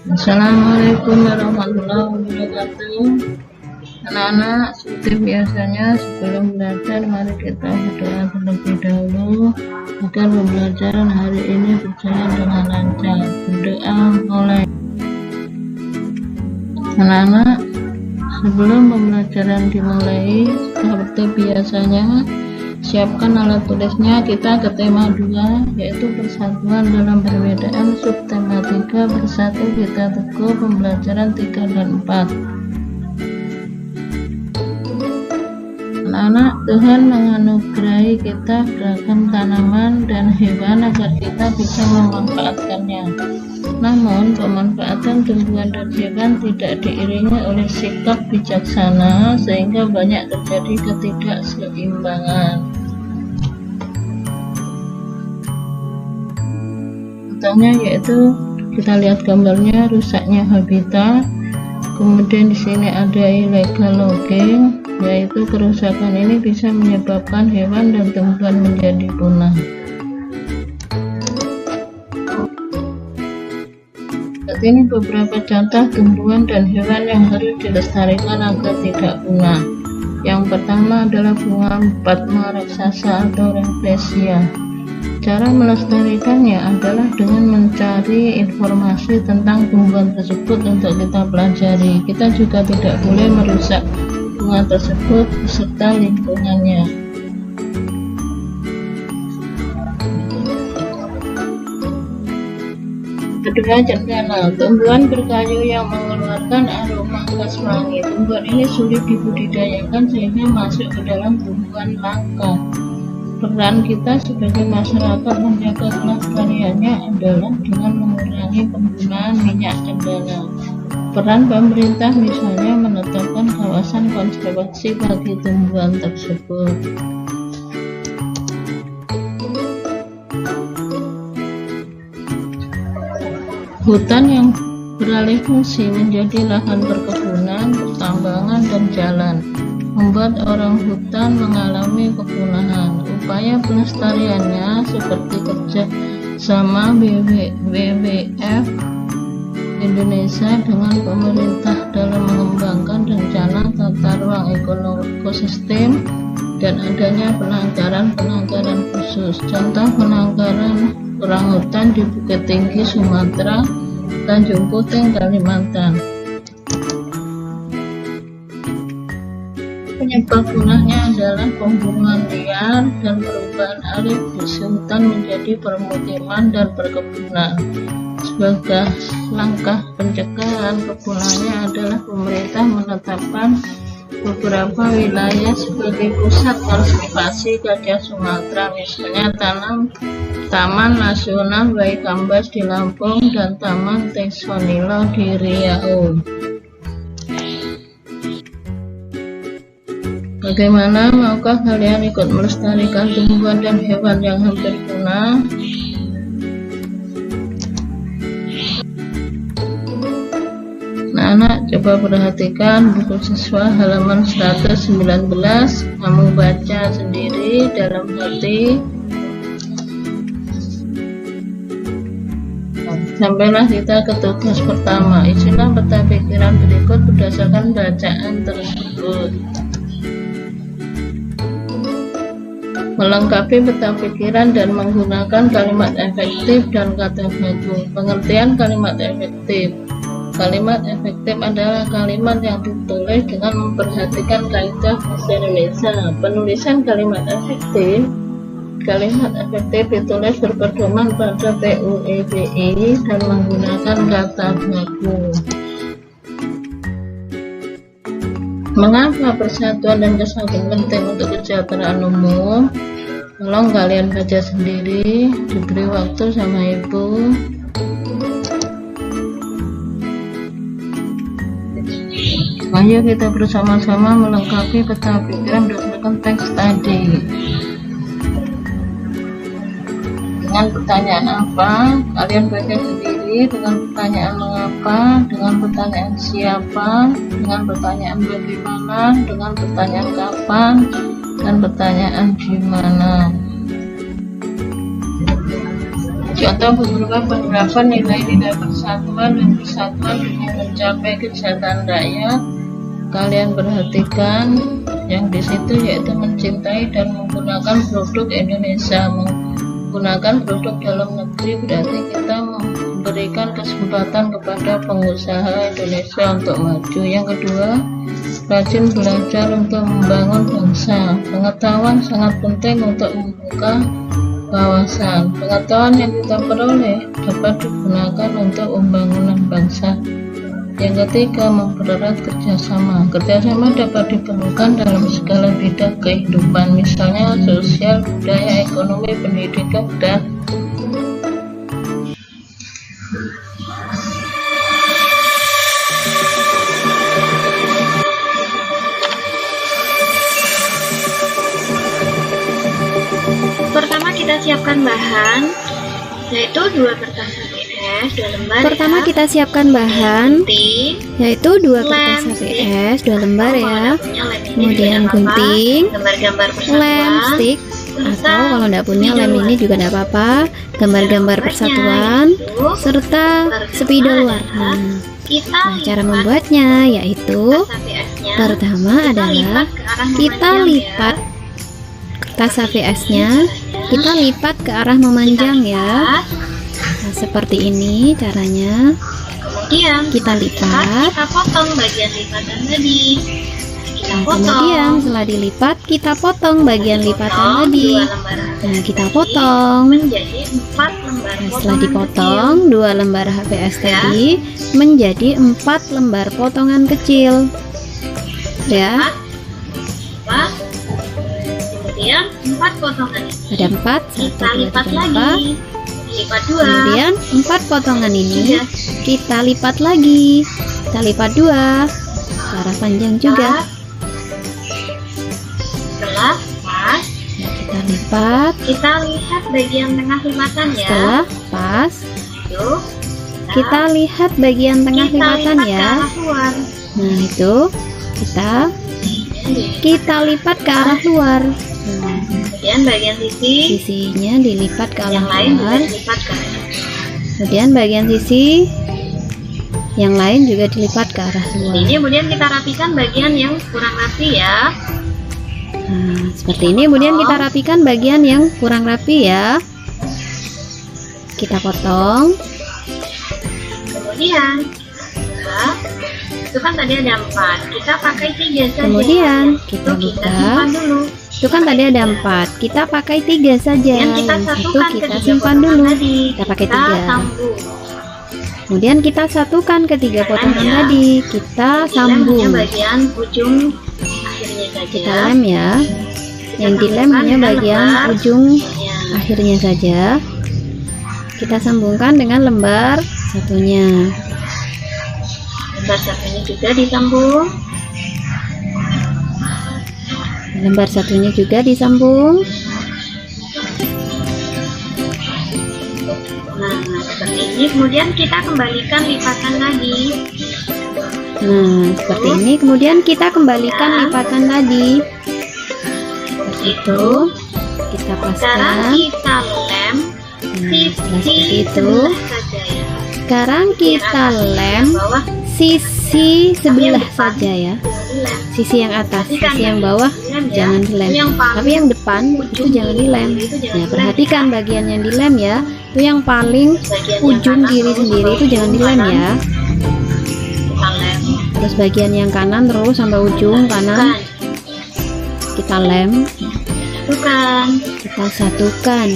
Assalamualaikum warahmatullahi wabarakatuh. Anak-anak, seperti biasanya sebelum belajar, mari kita berdoa terlebih dahulu agar pembelajaran hari ini berjalan dengan lancar. Berdoa mulai. Anak-anak, sebelum pembelajaran dimulai, seperti biasanya, siapkan alat tulisnya. Kita ke tema 2, yaitu persatuan dalam perbedaan, subtema 3, bersatu kita teguh, pembelajaran 3 dan 4. Anak-anak, Tuhan menganugerahi kita beragam tanaman dan hewan agar kita bisa memanfaatkannya. Namun, pemanfaatan tumbuhan dan hewan tidak diiringi oleh sikap bijaksana, sehingga banyak terjadi ketidakseimbangan. Contohnya yaitu kita lihat gambarnya, rusaknya habitat. Kemudian di sini ada illegal logging, yaitu kerusakan ini bisa menyebabkan hewan dan tumbuhan menjadi punah. Ini beberapa contoh tumbuhan dan hewan yang harus dilestarikan agar tidak punah. Yang pertama adalah bunga Padma raksasa atau Rafflesia. Cara melestarikannya adalah dengan mencari informasi tentang tumbuhan tersebut untuk kita pelajari. Kita juga tidak boleh merusak bunga tersebut beserta lingkungannya. Kedua, cendana, tumbuhan berkayu yang mengeluarkan aroma khas wangi. Tumbuhan ini sulit dibudidayakan sehingga masuk ke dalam tumbuhan langka. Peran kita sebagai masyarakat menjaga kelestariannya adalah dengan mengurangi penggunaan minyak cendana. Peran pemerintah misalnya menetapkan kawasan konservasi bagi tumbuhan tersebut. Hutan yang beralih fungsi menjadi lahan perkebunan, pertambangan, dan jalan membuat orang hutan mengalami kepunahan. Upaya pelestariannya seperti kerja sama WWF Indonesia dengan pemerintah dalam mengembangkan rencana tata ruang ekosistem dan adanya penangkaran khusus. Contoh penangkaran orangutan di Bukit Tinggi, Sumatera, Tanjung Puting, Kalimantan. Penyebab punahnya adalah pembunuhan liar dan perubahan alih fungsi hutan menjadi permukiman dan perkebunan. Sebagai langkah pencegahan kepunahannya adalah pemerintah menetapkan beberapa wilayah sebagai pusat konservasi gajah Sumatera, misalnya Taman Nasional Waikambas di Lampung dan Taman Tesonilo di Riau. Bagaimana, maukah kalian ikut melestarikan tumbuhan dan hewan yang hampir punah? Anak, coba perhatikan buku siswa halaman 119. Kamu baca sendiri dalam hati. Sampailah kita ke tugas pertama. Isilah peta pikiran berikut berdasarkan bacaan tersebut. Melengkapi peta pikiran dan menggunakan kalimat efektif dan kata baku. Pengertian kalimat efektif. Kalimat efektif adalah kalimat yang ditulis dengan memperhatikan kaidah bahasa Indonesia. Penulisan kalimat efektif ditulis berpedoman pada TUEBI dan menggunakan kata baku. Mengapa persatuan dan kesatuan penting untuk kesejahteraan umum? Tolong kalian baca sendiri, diberi waktu sama ibu. Ayo kita bersama-sama melengkapi peta pikiran berdasarkan teks tadi. Dengan pertanyaan apa? Kalian baca sendiri. Dengan pertanyaan mengapa, dengan pertanyaan siapa, dengan pertanyaan bagaimana, dengan pertanyaan kapan, dan pertanyaan di mana. Contoh beberapa penerapan nilai-nilai persatuan dan kesatuan demi mencapai kesejahteraan rakyat. Kalian perhatikan yang di situ, yaitu mencintai dan menggunakan produk Indonesia. Menggunakan produk dalam negeri berarti kita memberikan kesempatan kepada pengusaha Indonesia untuk maju. Yang kedua, rajin belajar untuk membangun bangsa. Pengetahuan sangat penting untuk membuka wawasan. Pengetahuan yang kita peroleh dapat digunakan untuk pembangunan bangsa. Yang ketiga, mempererat kerjasama. Kerjasama dapat diperlukan dalam segala bidang kehidupan, misalnya sosial, budaya, ekonomi, pendidikan, dan pertama kita siapkan bahan, yaitu 2 kertas HVS, 2 lembar. Pertama kita siapkan bahan, yaitu 2 kertas HVS, 2 lembar ya. Kemudian gunting, lem, stick, atau kalau tidak punya lem ini juga tidak apa-apa, gambar-gambar persatuan, serta spidol warna. Nah, cara membuatnya yaitu pertama adalah kita lipat kertas HVS-nya, kita lipat ke arah memanjang ya. Nah, seperti ini caranya. Kemudian kita lipat, kita potong bagian lipatan tadi. Kemudian setelah dilipat kita potong bagian lipatan tadi. Nah, kita potong menjadi 4 lembar. Nah, setelah dipotong 2 lembar HVS tadi menjadi 4 lembar potongan kecil ya. Kemudian 4 potongan ini ada 4, kita lipat lagi, lipat 2. Kemudian 4 potongan ini kita lipat lagi, kita lipat 2 ke arah panjang juga. Setelah pas, kita lipat, kita lihat bagian tengah lipatan ya. setelah pas Itu kita lihat bagian tengah lipatan ya. Nah, itu kita lipat ke arah luar. Kemudian bagian sisinya dilipat ke arah yang lain juga luar. dilipat ke arah. Kemudian bagian sisi yang lain juga dilipat ke arah luar. Ini kemudian kita rapikan bagian yang kurang rapi ya. Nah, seperti ini kemudian kita rapikan bagian yang kurang rapi ya. Kita potong. Kemudian itu kan tadi ada 4, kita pakai 3 saja. Kemudian kita Kita buka. simpan dulu. Itu kan tadi ada 4, kita pakai 3 saja. Yang kita Yang satu satukan kita ke 3 simpan potongan dulu. tadi. Kita pakai Kita 3. sambung. Kemudian kita satukan ke 3 potongan ya. tadi. Kita Lem sambung. hanya bagian ujung akhirnya saja. Kita lem ya. Yang dilem hanya bagian ujung akhirnya saja. Kita sambungkan dengan lembar satunya. Lembar satunya juga disambung. Lembar satunya juga disambung. Nah, seperti ini. Kemudian kita kembalikan lipatan lagi. Nah, seperti ini. Kemudian kita kembalikan lipatan tadi. Seperti itu. Kita Sekarang paskan. kita lem Nah, setelah seperti sisi itu. sebelah saja ya. Sekarang kita lem Bawah sisi sebelah saja ya. dilem. Sisi yang atas, sisi yang bawah jangan dilem. Yang paling Tapi yang depan itu jangan dilem. itu jangan Ya, dilem. perhatikan bagian yang dilem ya. Itu yang paling Bagian ujung yang kanan kiri terus sendiri itu jangan dilem ya. Kita lem. Terus bagian yang kanan terus sampai ujung kanan kita lem, Bukan. kita satukan.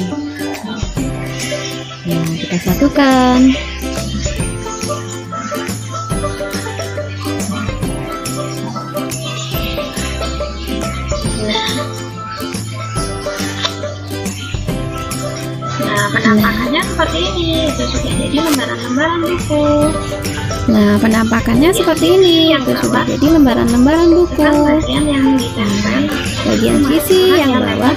Nah, kita satukan. Nah, penampakannya seperti ini. Itu sudah jadi lembaran-lembaran buku. Nah, penampakannya seperti ini. Itu sudah jadi lembaran-lembaran buku. Kan bagian yang ditempel. Bagian sisi yang bawah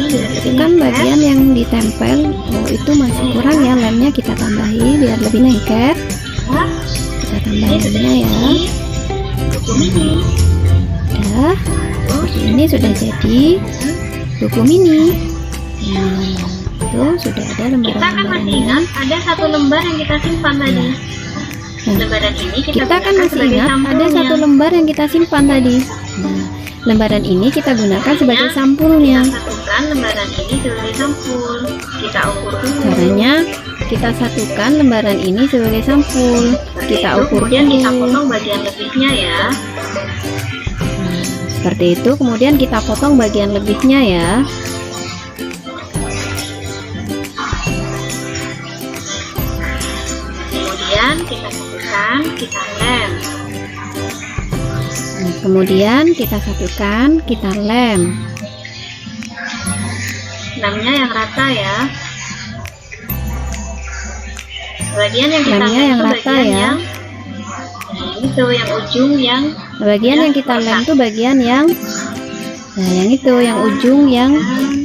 itu kan bagian yang ditempel. Oh, itu masih kurang ya, lemnya kita tambahi biar lebih lengket. Kita tambahin lemnya ya. Buku mini. Udah, seperti ini sudah jadi buku mini. Nah, itu sudah ada Kita akan masih lembaran-lembarannya. ingat ada satu lembar yang kita simpan tadi. Nah, Lembaran ini kita kan gunakan masih sebagai ingat ada sampulnya. satu lembar yang kita simpan tadi. Nah, lembaran ini kita gunakan sebagai sampulnya. Kita satukan lembaran ini sebagai sampul. Kita ukur dulu. Caranya kita satukan lembaran ini sebagai sampul. Kita ukur Kemudian kita dulu. potong bagian lebihnya ya. Seperti itu, kemudian kita potong bagian lebihnya ya. Kemudian kita satukan, kita lem. Nah, kemudian kita satukan, kita lem. Lemnya yang rata ya. Bagian yang kita Lemnya lem yang itu rata bagian ya. itu yang ujung yang Bagian yang kita lem tuh bagian yang, nah yang itu, yang ujung yang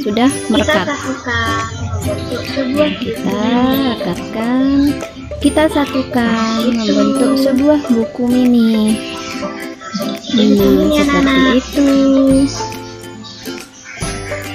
sudah kita merekat. satukan membentuk sebuah Kita rekatkan, kita satukan membentuk sebuah buku mini. Seperti itu.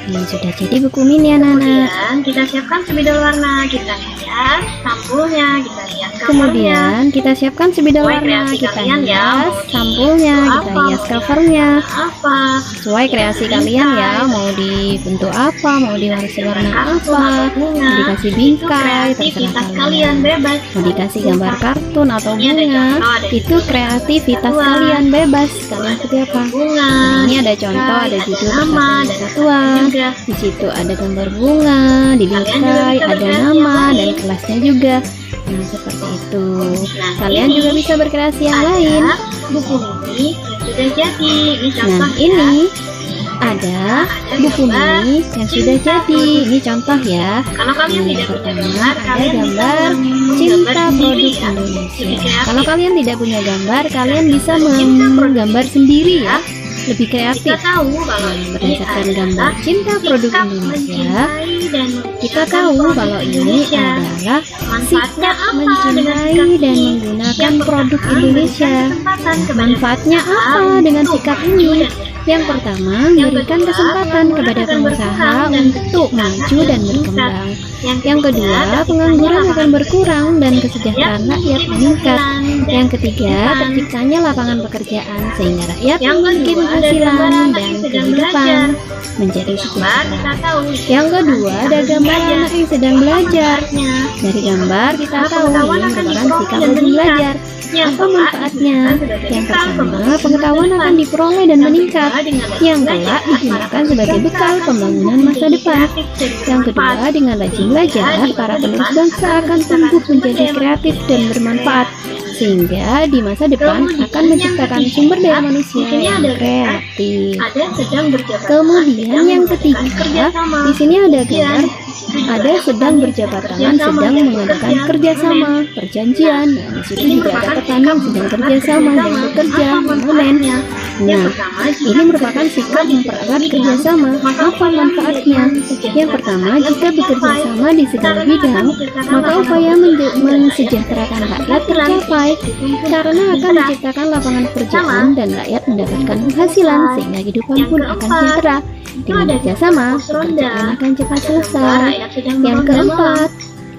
Ini sudah jadi buku mini anak-anak. Kemudian kita siapkan spidol warna, kita hias sampulnya, kita hias covernya. Kemudian kita siapkan spidol Sesuai warna, kreasi kita kalian ya, hias mau sampulnya, kita apa, hias mau covernya. apa? Sesuai kreasi kalian ya, mau dibentuk apa, mau diwarnai warna apa, mau dikasih bingkai, terserah Kreativitas kalian. kalian bebas. Mau dikasih gambar kartun atau Ini ada bunga, contoh, ada itu judul kreativitas satuan. kalian bebas. Kalian seperti apa? Bunga. Ini ada contoh, ada judul nama dan kesatuan. juga Di situ ada gambar bunga, di Kalian juga bingkai bisa ada berkreasi nama yang dan lain. kelasnya juga. Nah, seperti itu. Nah, Kalian ini juga bisa berkreasi yang ada lain. buku mini yang sudah jadi. Ini contoh Nah, ya. ini ada buku mini yang sudah jadi. Ini contoh ya. Kalau kalian Ini tidak punya pertama gambar, ada kalian bisa gambar membuat cinta gambar sendiri produk ya. Lebih Indonesia. kreatif. Kalau kalian tidak punya gambar, kalian bisa menggambar sendiri ya. Lebih kreatif. Kita tahu kalau ini Berdasarkan adalah gambar cinta produk sikap Indonesia, mencintai dan kita menggunakan tahu produk kalau ini Indonesia. adalah Manfaatnya sikap apa dengan mencintai sikap dan ini? menggunakan Yang produk pertama, Indonesia. memberikan kesempatan kepada Manfaatnya pengusaha apa dengan untuk sikap maju ini? dan Yang pertama, Yang memberikan kedua, kesempatan kepada akan pengusaha berkembang dan untuk maju dan berkembang. Yang kedua, terciptanya pengangguran akan lapangan berkurang dan kesejahteraan rakyat meningkat. Yang ketiga, terciptanya lapangan pekerjaan sehingga rakyat Yang memiliki kedua, ada penghasilan gambar anak dan yang sedang kehidupan belajar. menjadi Gambar sejahtera. kita tahu. Yang kedua, ada gambar anak yang sedang belajar. Manfaatnya. Dari gambar kita Nah, tahu pengetahuan ini akan merupakan diperoleh sikap dan rajin meningkat. belajar. Yang Apa keempat, manfaatnya? digunakan Yang sebagai bekal pertama, pembangunan pengetahuan masa akan depan. diperoleh dan meningkat. Yang kelak digunakan sebagai bekal pembangunan masa depan. Yang kedua, dengan rajin belajar, para penerus bangsa akan tumbuh menjadi kreatif dan bermanfaat, sehingga di masa depan akan menciptakan sumber daya manusia yang kreatif. Ada sedang berjabat Kemudian yang ketiga, di sini ada gambar ada sedang berjabat tangan, sedang mengadakan kerjasama, perjanjian. Nah, di situ juga ada petani yang sedang kerjasama, sedang bekerja, memanen. Nah, ini merupakan sikap mempererat kerjasama. Apa manfaatnya? Yang pertama, jika bekerja sama di segala bidang, maka upaya mensejahterakan rakyat tercapai, karena akan menciptakan lapangan pekerjaan dan rakyat mendapatkan penghasilan, sehingga kehidupan pun akan sejahtera. Dengan kerjasama, pekerjaan akan cepat selesai. Yang keempat,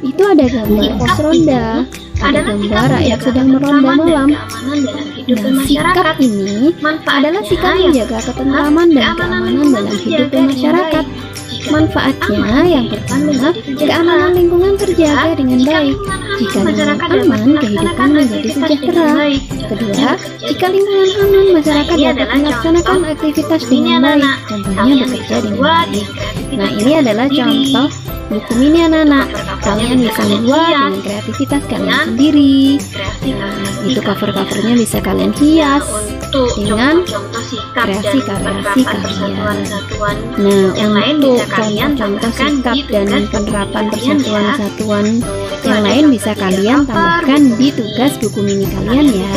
itu ada gambar pos ronda. Ada gambar rakyat sedang meronda malam. Nah, sikap ini adalah sikap menjaga ketentraman dan keamanan dalam hidup masyarakat. Manfaatnya yang pertama, keamanan lingkungan terjaga dengan baik. Jika lingkungan aman, kehidupan menjadi sejahtera. Kedua, jika lingkungan aman, masyarakat dapat melaksanakan aktivitas dengan baik, contohnya bekerja dengan baik. Nah, ini adalah contoh buku mini anak-anak. Kalian bisa buat dengan kreativitas kalian sendiri. Itu cover-covernya bisa kalian hias dengan kreasi kalian. Nah, untuk contoh-contoh sikap dan penerapan persatuan kesatuan yang lain bisa kalian tambahkan di tugas buku mini kalian ya.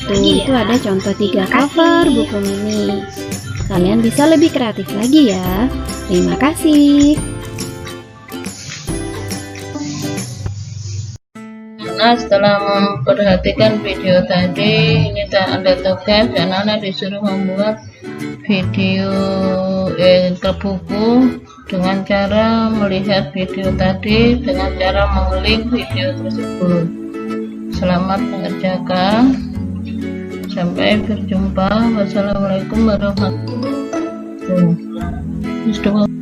Tuh, itu ada contoh 3 cover buku mini. Kalian bisa lebih kreatif lagi ya. Terima kasih. Nah, setelah memperhatikan video tadi, ini tak ada tugas dan anak disuruh membuat video ke buku dengan cara melihat video tadi, dengan cara mengklik video tersebut. Selamat mengerjakan. Sampai berjumpa. Wassalamualaikum warahmatullahi wabarakatuh.